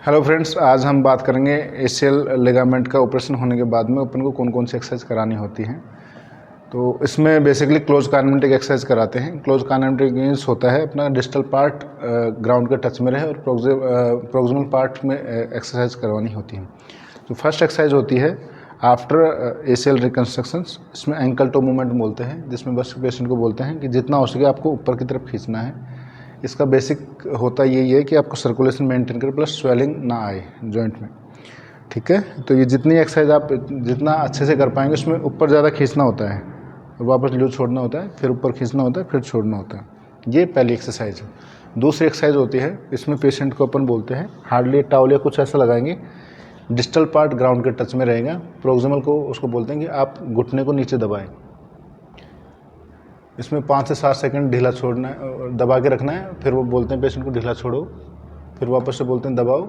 Hello friends, आज हम बात करेंगे एसीएल लिगामेंट का ऑपरेशन होने के बाद में अपन को कौन कौन सी एक्सरसाइज करानी होती हैं। तो इसमें बेसिकली क्लोज काइनेमेटिक एक्सरसाइज कराते हैं। क्लोज काइनेमेटिक मींस होता है अपना डिस्टल पार्ट ग्राउंड के टच में रहे और प्रोक्सिमल पार्ट में एक्सरसाइज करवानी होती है। तो फर्स्ट एक्सरसाइज होती है आफ्टर एसीएल रिकन्स्ट्रक्शंस। इसमें एंकल टो मूवमेंट बोलते हैं, जिसमें बस पेशेंट को बोलते हैं कि जितना हो सके आपको ऊपर की तरफ खींचना है। इसका बेसिक होता यही है कि आपको सर्कुलेशन मेंटेन करें प्लस स्वेलिंग ना आए जॉइंट में। ठीक है, तो ये जितनी एक्सरसाइज आप जितना अच्छे से कर पाएंगे उसमें ऊपर ज़्यादा खींचना होता है और वापस लूज छोड़ना होता है, फिर ऊपर खींचना होता है, फिर छोड़ना होता है। ये पहली एक्सरसाइज है। दूसरी एक्सरसाइज होती है, इसमें पेशेंट को अपन बोलते हैं हार्डली टावल या कुछ ऐसा लगाएंगे, डिस्टल पार्ट ग्राउंड के टच में रहेगा। प्रोक्सिमल को उसको बोलते हैं कि आप घुटने को नीचे दबाएं। इसमें 5 से 7 सेकंड ढीला छोड़ना है, दबा के रखना है, फिर वो बोलते हैं पेशेंट को ढीला छोड़ो, फिर वापस से बोलते हैं दबाओ।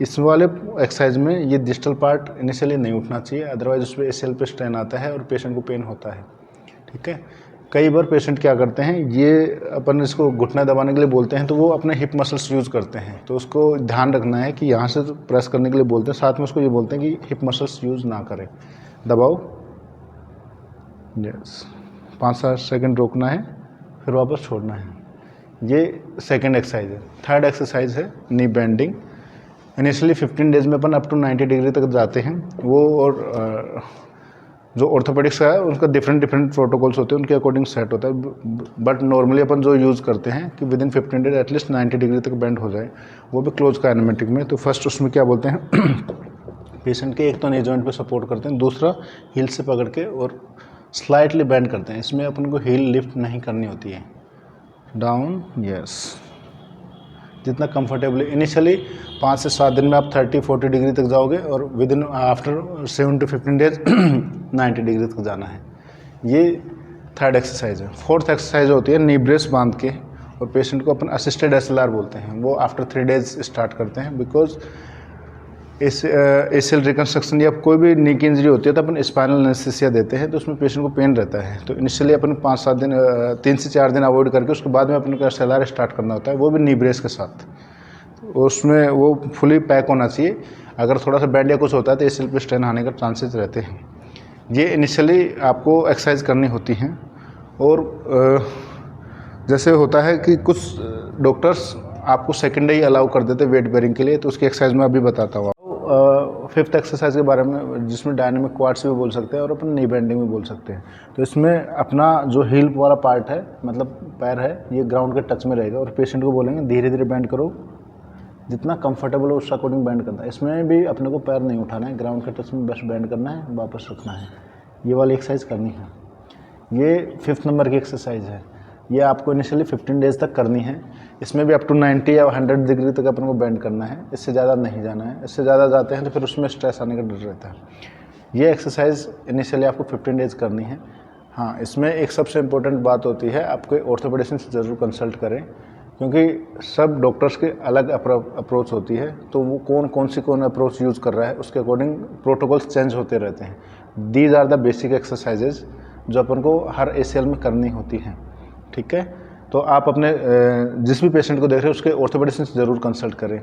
इस वाले एक्सरसाइज में ये डिस्टल पार्ट इनिशियली नहीं उठना चाहिए, अदरवाइज उस पर एसीएल पे स्ट्रेन आता है और पेशेंट को पेन होता है। ठीक है, कई बार पेशेंट क्या करते हैं, ये अपन इसको घुटना दबाने के लिए बोलते हैं तो वो अपने हिप मसल्स यूज़ करते हैं। तो उसको ध्यान रखना है कि यहाँ से प्रेस करने के लिए बोलते हैं, साथ में उसको ये बोलते हैं कि हिप मसल्स यूज़ ना करें। दबाओ, यस, 5-7 सेकंड रोकना है, फिर वापस छोड़ना है। ये सेकंड एक्सरसाइज है। थर्ड एक्सरसाइज है नी बेंडिंग। इनिशियली 15 डेज में अपन अप टू 90 डिग्री तक जाते हैं। वो और जो ऑर्थोपेडिक्स का है उनका डिफरेंट प्रोटोकॉल्स होते हैं, उनके अकॉर्डिंग सेट होता है। बट नॉर्मली अपन जो यूज़ करते हैं कि with in 15 days at least 90 degree तक बेंड हो जाए, वो भी क्लोज काइनेमेटिक में। तो फर्स्ट उसमें क्या बोलते हैं पेशेंट के एक तो नी जॉइंट पे सपोर्ट करते हैं, दूसरा हील से पकड़ के और स्लाइटली बेंड करते हैं। इसमें अपन को हील लिफ्ट नहीं करनी होती है, डाउन, यस, जितना कंफर्टेबली। इनिशियली 5 से 7 दिन में आप 30-40 डिग्री तक जाओगे और with in after 7 to 15 days 90 degree तक जाना है। ये थर्ड एक्सरसाइज है। फोर्थ एक्सरसाइज होती है नी ब्रेस बांध के, और पेशेंट को अपन असिस्टेड एसएलआर बोलते हैं। वो आफ्टर 3 डेज स्टार्ट करते हैं, बिकॉज एसीएल रिकन्स्ट्रक्शन या कोई भी नी की इंजरी होती है तो अपन स्पाइनल एनेस्थीसिया देते हैं, तो उसमें पेशेंट को पेन रहता है। तो इनिशियली अपन 5-7 दिन 3 से 4 दिन अवॉइड करके उसके बाद में अपन को एसएलआर स्टार्ट करना होता है, वो भी नी ब्रेस के साथ। उसमें वो फुली पैक होना चाहिए। अगर थोड़ा सा बेंड या कुछ होता है तो एसीएल पे स्ट्रेन आने का चांसेस रहते हैं। ये इनिशियली आपको एक्सरसाइज करनी होती हैं। और जैसे होता है कि कुछ डॉक्टर्स आपको सेकेंड डे ही अलाउ कर देते हैं वेट बेरिंग के लिए, तो उसकी एक्सरसाइज मैं अभी बताता हूँ। फिफ्थ एक्सरसाइज के बारे में, जिसमें डायनेमिक क्वाड्स भी बोल सकते हैं और अपन नी बेंडिंग भी बोल सकते हैं। तो इसमें अपना जो हील वाला पार्ट है, मतलब पैर है, ये ग्राउंड के टच में रहेगा और पेशेंट को बोलेंगे धीरे धीरे बेंड करो, जितना कंफर्टेबल हो उस अकॉर्डिंग बेंड करना है। इसमें भी अपने को पैर नहीं उठाना है, ग्राउंड के टच में बस बेंड करना है, वापस रखना है। ये वाली एक्सरसाइज करनी है। ये 5th नंबर की एक्सरसाइज है। ये आपको इनिशियली 15 डेज तक करनी है। इसमें भी अप टू 90 या 100 डिग्री तक अपन को बेंड करना है, इससे ज़्यादा नहीं जाना है। इससे ज़्यादा जाते हैं तो फिर उसमें स्ट्रेस आने का डर रहता है। ये एक्सरसाइज इनिशियली आपको 15 डेज करनी है। हाँ, इसमें एक सबसे इम्पोर्टेंट बात होती है, आपको ऑर्थोपेडिशियन से ज़रूर कंसल्ट करें, क्योंकि सब डॉक्टर्स के अलग अप्रोच होती है। तो वो कौन अप्रोच यूज़ कर रहा है उसके अकॉर्डिंग प्रोटोकॉल्स चेंज होते रहते हैं। These are the basic exercises जो अपन को हर एसीएल में करनी होती हैं। ठीक है, तो आप अपने जिस भी पेशेंट को देख रहे हैं उसके ऑर्थोपेडिशियन से ज़रूर कंसल्ट करें।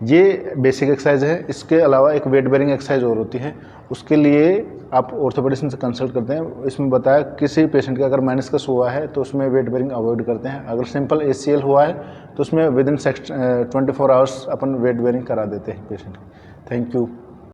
ये बेसिक एक्सरसाइज है। इसके अलावा एक वेट बेरिंग एक्सरसाइज और होती है, उसके लिए आप ऑर्थोपेडिशियन से कंसल्ट करते हैं। इसमें बताया किसी पेशेंट का अगर मेनिस्कस हुआ है तो उसमें वेट बेरिंग अवॉइड करते हैं। अगर सिंपल एसीएल हुआ है तो उसमें विद इन 24 आवर्स अपन वेट बेरिंग करा देते हैं पेशेंट। Thank you.